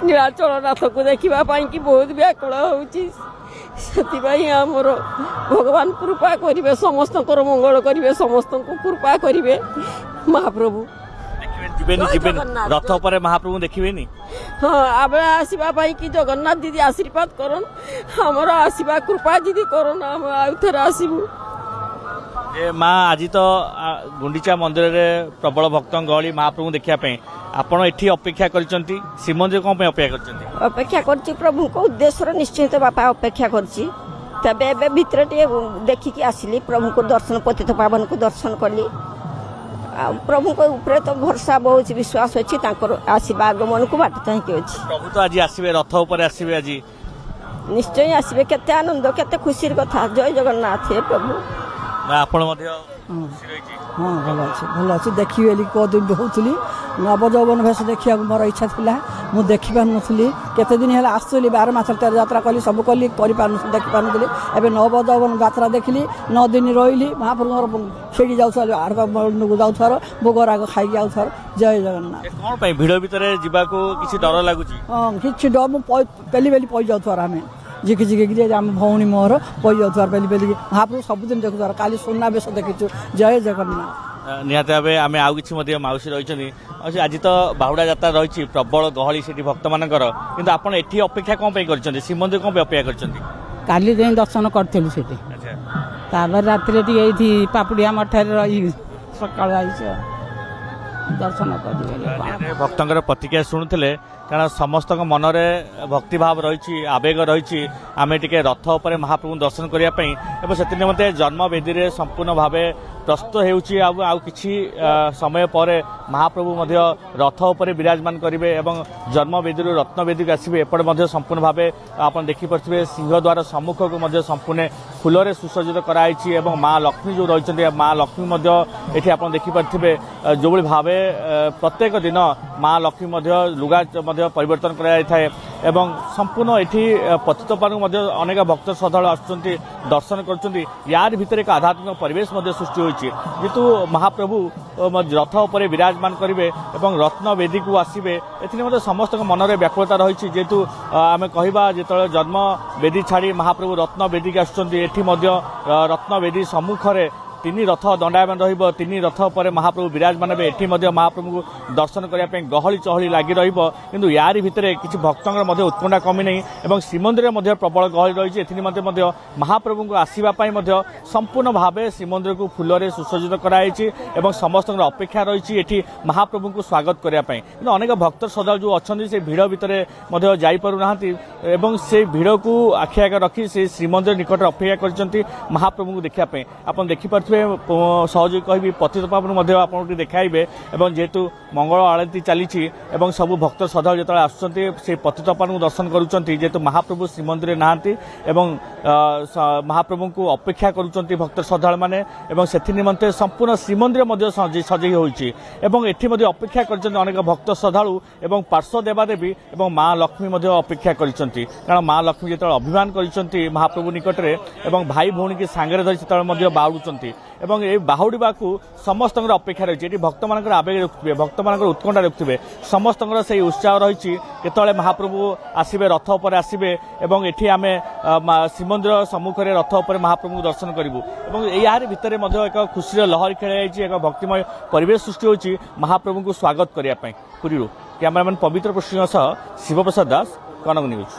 ନୀଳାଚଳନାଥକୁ ଦେଖିବା ପାଇଁ କି ବହୁତ ବ୍ୟାକୁଳ ହେଉଛି। ସେଥିପାଇଁ ଆମର ଭଗବାନ କୃପା କରିବେ, ସମସ୍ତଙ୍କର ମଙ୍ଗଳ କରିବେ, ସମସ୍ତଙ୍କୁ କୃପା କରିବେ ମହାପ୍ରଭୁ। ରଥ ଉପରେ ମହାପ୍ରଭୁ ଦେଖିବେନି? ହଁ, ଆମେ ଆସିବା ପାଇଁ କି ଜଗନ୍ନାଥ ଦିଦି ଆଶୀର୍ବାଦ କରନ୍, ଆମର ଆସିବା କୃପା ଦିଦି କରନ୍, ଆମେ ଆଉ ଥରେ ଆସିବୁ। ମା ଆଜି ତ ଗୁଣ୍ଡିଚା ମନ୍ଦିରରେ ପ୍ରବଳ ଭକ୍ତଙ୍କ ଗହଳି ମହାପ୍ରଭୁ ଦେଖିବା ପାଇଁ, ଆପଣ ଏଠି ଅପେକ୍ଷା କରିଛନ୍ତି, ଶ୍ରୀମନ୍ଦିର କଣ ପାଇଁ ଅପେକ୍ଷା କରିଛନ୍ତି? ଅପେକ୍ଷା କରିଛି ପ୍ରଭୁଙ୍କ ଉଦ୍ଦେଶ୍ୟରେ ନିଶ୍ଚିତ ବାପା ଅପେକ୍ଷା କରିଛି। ତେବେ ଏବେ ଭିତରେ ଟିକେ ଦେଖିକି ଆସିଲି, ପ୍ରଭୁଙ୍କୁ ଦର୍ଶନ, ପତିତ ପାବନକୁ ଦର୍ଶନ କଲି। ଆଉ ପ୍ରଭୁଙ୍କ ଉପରେ ତ ଭରସା ବହୁତ ବିଶ୍ୱାସ ଅଛି, ତାଙ୍କର ଆସିବା ଆଗମନକୁ ବାଟ ଚାହିଁକି ଅଛି। ପ୍ରଭୁ ତ ଆଜି ଆସିବେ, ରଥ ଉପରେ ଆସିବେ ଆଜି। ନିଶ୍ଚୟ ଆସିବେ, କେତେ ଆନନ୍ଦ, କେତେ ଖୁସିର କଥା। ଜୟ ଜଗନ୍ନାଥ। ହେ ପ୍ରଭୁ, ଆପଣ ମଧ୍ୟ ହଁ ଭଲ ଅଛି ଦେଖିବି ବୋଲି କଦିନ ହଉଥିଲି। ନବଯୌବନ ବେଶ ଦେଖିବାକୁ ମୋର ଇଚ୍ଛା ଥିଲା, ମୁଁ ଦେଖିପାରୁନଥିଲି। କେତେ ଦିନ ହେଲା ଆସୁଥିଲି, 12 ମାସ ତେର ଯାତ୍ରା କଲି, ସବୁ କଲି, କରିପାରୁନଥିଲି, ଦେଖିପାରୁନଥିଲି। ଏବେ ନବଯୌବନ ଯାତ୍ରା ଦେଖିଲି, 9 ଦିନ ରହିଲି। ମହାପ୍ରଭୁଙ୍କର ସେଇଠି ଯାଉଥିବାର ଆଡ଼କୁ ଯାଉଥିବାର, ଭୋଗ ରାଗ ଖାଇକି ଯାଉଥିବାର। ଜୟ ଜଗନ୍ନାଥ। କଣ ପାଇଁ ଭିଡ଼ ଭିତରେ ଯିବାକୁ କିଛି ଡର ଲାଗୁଛି? ହଁ, କିଛି ଡର, ମୁଁ ପେଲି ପେଲି ଯାଉଥିବାର, ଆମେ ଝିକି ଝିକି ଆମ ଭଉଣୀ ମୋର ପଇ ଯାଉଥିବାର, ପେଲି ପେଲିକି। ମହାପ୍ରଭୁ ସବୁଦିନ ଦେଖୁଥିବାର, କାଲି ସୁନାବେଶ ଦେଖିଛୁ। ଜୟ ଜଗନ୍ନାଥ। ନିହାତି ଭାବେ ଆମେ ଆଉ କିଛି ମଧ୍ୟ ମାଉସୀ ରହିଛନ୍ତି। ଆଜି ତ ବାହୁଡ଼ା ଯାତ୍ରା ରହିଛି, ପ୍ରବଳ ଗହଳି ସେଠି ଭକ୍ତମାନଙ୍କର, କିନ୍ତୁ ଆପଣ ଏଠି ଅପେକ୍ଷା କଣ ପାଇଁ କରିଛନ୍ତି? ଶ୍ରୀମନ୍ଦିର କଣ ପାଇଁ ଅପେକ୍ଷା କରିଛନ୍ତି? କାଲି ଯାଇ ଦର୍ଶନ କରିଥିଲୁ ସେଠି, ତାପରେ ରାତିରେ ଟିକେ ଏଇଠି ପାପୁଡ଼ିଆ ମଠରେ ରହି ସକାଳୁ ଆଇଛୁ ଦର୍ଶନ କରି। ଭକ୍ତଙ୍କର ପ୍ରତିକ୍ରିୟା ଶୁଣୁଥିଲେ, କାରଣ ସମସ୍ତଙ୍କ ମନରେ ଭକ୍ତିଭାବ ରହିଛି, ଆବେଗ ରହିଛି। ଆମେ ଟିକେ ରଥ ଉପରେ ମହାପ୍ରଭୁ ଦର୍ଶନ କରିବା ପାଇଁ, ଏବଂ ସେଥି ନିମନ୍ତେ ଜନ୍ମବେଦୀରେ ସମ୍ପୂର୍ଣ୍ଣ ଭାବେ ପ୍ରସ୍ତୁତ ହେଉଛି। ଆଉ କିଛି ସମୟ ପରେ ମହାପ୍ରଭୁ ମଧ୍ୟ ରଥ ଉପରେ ବିରାଜମାନ କରିବେ ଏବଂ ଜନ୍ମବେଦୀରୁ ରତ୍ନବେଦୀକୁ ଆସିବେ। ଏପଟେ ମଧ୍ୟ ସମ୍ପୂର୍ଣ୍ଣ ଭାବେ ଆପଣ ଦେଖିପାରୁଥିବେ, ସିଂହଦ୍ୱାର ସମ୍ମୁଖକୁ ମଧ୍ୟ ସମ୍ପୂର୍ଣ୍ଣ ଫୁଲରେ ସୁସଜ୍ଜିତ କରାଯାଇଛି ଏବଂ ମା ଲକ୍ଷ୍ମୀ ଯେଉଁ ରହିଛନ୍ତି, ମା ଲକ୍ଷ୍ମୀ ମଧ୍ୟ ଏଠି ଆପଣ ଦେଖିପାରୁଥିବେ। ଯେଉଁଭଳି ଭାବେ ପ୍ରତ୍ୟେକ ଦିନ ମା ଲକ୍ଷ୍ମୀ ମଧ୍ୟ ଲୁଗା ମଧ୍ୟ ପରିବର୍ତ୍ତନ କରାଯାଇଥାଏ ଏବଂ ସମ୍ପୂର୍ଣ୍ଣ ଏଠି ପତିତପାବନକୁ ମଧ୍ୟ ଅନେକ ଭକ୍ତ ଶ୍ରଦ୍ଧାଳୁ ଆସୁଛନ୍ତି, ଦର୍ଶନ କରୁଛନ୍ତି। ୟାର ଭିତରେ ଏକ ଆଧ୍ୟାତ୍ମିକ ପରିବେଶ ମଧ୍ୟ ସୃଷ୍ଟି ହୋଇଛି, ଯେହେତୁ ମହାପ୍ରଭୁ ରଥ ଉପରେ ବିରାଜମାନ କରିବେ ଏବଂ ରତ୍ନବେଦୀକୁ ଆସିବେ। ଏଥିନିମନ୍ତେ ସମସ୍ତଙ୍କ ମନରେ ବ୍ୟାକୁଳତା ରହିଛି, ଯେହେତୁ ଆମେ କହିବା ଯେତେବେଳେ ଜନ୍ମବେଦୀ ଛାଡ଼ି ମହାପ୍ରଭୁ ରତ୍ନବେଦୀକୁ ଆସୁଛନ୍ତି, ଏଠି ମଧ୍ୟ ରତ୍ନବେଦୀ ସମ୍ମୁଖରେ 3 ରଥ ଦଣ୍ଡାୟମାନ ରହିବ, 3 ରଥ ଉପରେ ମହାପ୍ରଭୁ ବିରାଜମାନ ହେବେ। ଏଠି ମଧ୍ୟ ମହାପ୍ରଭୁଙ୍କୁ ଦର୍ଶନ କରିବା ପାଇଁ ଗହଳି ଚହଳି ଲାଗି ରହିବ, କିନ୍ତୁ ୟାରି ଭିତରେ କିଛି ଭକ୍ତଙ୍କର ମଧ୍ୟ ଉତ୍କଣ୍ଠା କମି ନାହିଁ ଏବଂ ଶ୍ରୀମନ୍ଦିରରେ ମଧ୍ୟ ପ୍ରବଳ ଗହଳି ରହିଛି। ଏଥିନିମନ୍ତେ ମଧ୍ୟ ମହାପ୍ରଭୁଙ୍କୁ ଆସିବା ପାଇଁ ମଧ୍ୟ ସମ୍ପୂର୍ଣ୍ଣ ଭାବେ ଶ୍ରୀମନ୍ଦିରକୁ ଫୁଲରେ ସୁସଜ୍ଜିତ କରାଯାଇଛି ଏବଂ ସମସ୍ତଙ୍କର ଅପେକ୍ଷା ରହିଛି ଏଠି ମହାପ୍ରଭୁଙ୍କୁ ସ୍ୱାଗତ କରିବା ପାଇଁ। କିନ୍ତୁ ଅନେକ ଭକ୍ତ ଶ୍ରଦ୍ଧାଳୁ ଯେଉଁ ଅଛନ୍ତି, ସେ ଭିଡ଼ ଭିତରେ ମଧ୍ୟ ଯାଇପାରୁନାହାନ୍ତି ଏବଂ ସେ ଭିଡ଼କୁ ଆଖି ଆଗରେ ରଖି ସେ ଶ୍ରୀମନ୍ଦିର ନିକଟରେ ଅପେକ୍ଷା କରିଛନ୍ତି ମହାପ୍ରଭୁଙ୍କୁ ଦେଖିବା ପାଇଁ। ଆପଣ ଦେଖିପାରୁଥିବେ, ସହଯୋଗୀ କହିବି ପତିତପାବନ ମଧ୍ୟ ଆପଣଙ୍କୁ ଦେଖାଇବେ ଏବଂ ଯେହେତୁ ମଙ୍ଗଳ ଆଳତୀ ଚାଲିଛି ଏବଂ ସବୁ ଭକ୍ତ ଶ୍ରଦ୍ଧାଳୁ ଯେତେବେଳେ ଆସୁଛନ୍ତି, ସେ ପତିତପାବନକୁ ଦର୍ଶନ କରୁଛନ୍ତି, ଯେହେତୁ ମହାପ୍ରଭୁ ଶ୍ରୀମନ୍ଦିରରେ ନାହାନ୍ତି ଏବଂ ମହାପ୍ରଭୁଙ୍କୁ ଅପେକ୍ଷା କରୁଛନ୍ତି ଭକ୍ତ ଶ୍ରଦ୍ଧାଳୁମାନେ ଏବଂ ସେଥି ନିମନ୍ତେ ସମ୍ପୂର୍ଣ୍ଣ ଶ୍ରୀମନ୍ଦିର ମଧ୍ୟ ସଜେଇ ହୋଇଛି ଏବଂ ଏଠି ମଧ୍ୟ ଅପେକ୍ଷା କରିଛନ୍ତି ଅନେକ ଭକ୍ତ ଶ୍ରଦ୍ଧାଳୁ ଏବଂ ପାର୍ଶ୍ୱ ଦେବାଦେବୀ ଏବଂ ମା ଲକ୍ଷ୍ମୀ ମଧ୍ୟ ଅପେକ୍ଷା କରିଛନ୍ତି। କାରଣ ମା ଲକ୍ଷ୍ମୀ ଯେତେବେଳେ ଅଭିମାନ କରିଛନ୍ତି ମହାପ୍ରଭୁ ନିକଟରେ ଏବଂ ଭାଇ ଭଉଣୀକି ସାଙ୍ଗରେ ଧରି ସେତେବେଳେ ମଧ୍ୟ ବାହୁଡ଼ୁଛନ୍ତି ଏବଂ এই ବାହୁଡ଼ିବାକୁ ସମସ୍ତଙ୍କର ଅପେକ୍ଷା ରହିଛି। ଏଠି ଭକ୍ତମାନଙ୍କର ଆବେଗ ରଖୁଥିବେ, ଭକ୍ତମାନଙ୍କର ଉତ୍କଣ୍ଠା ରଖୁଥିବେ, ସମସ୍ତଙ୍କର ସେହି ଉତ୍ସାହ ରହିଛି କେତେବେଳେ ମହାପ୍ରଭୁ ଆସିବେ, ରଥ ଉପରେ ଆସିବେ ଏବଂ ଏଠି ଆମେ ଶ୍ରୀମନ୍ଦିର ସମ୍ମୁଖରେ ରଥ ଉପରେ ମହାପ୍ରଭୁଙ୍କୁ ଦର୍ଶନ କରିବୁ ଏବଂ ଏହାରି ଭିତରେ ମଧ୍ୟ ଏକ ଖୁସିର ଲହରୀ ଖେଳାଯାଇଛି, ଏକ ଭକ୍ତିମୟ ପରିବେଶ ସୃଷ୍ଟି ହେଉଛି ମହାପ୍ରଭୁଙ୍କୁ ସ୍ୱାଗତ କରିବା ପାଇଁ। ପୁରୀରୁ କ୍ୟାମେରାମ୍ୟାନ୍ ପବିତ୍ର ପୃଷ୍ଟିଙ୍କ ସହ ଶିବପ୍ରସାଦ ଦାସ, କନକ ନ୍ୟୁଜ୍।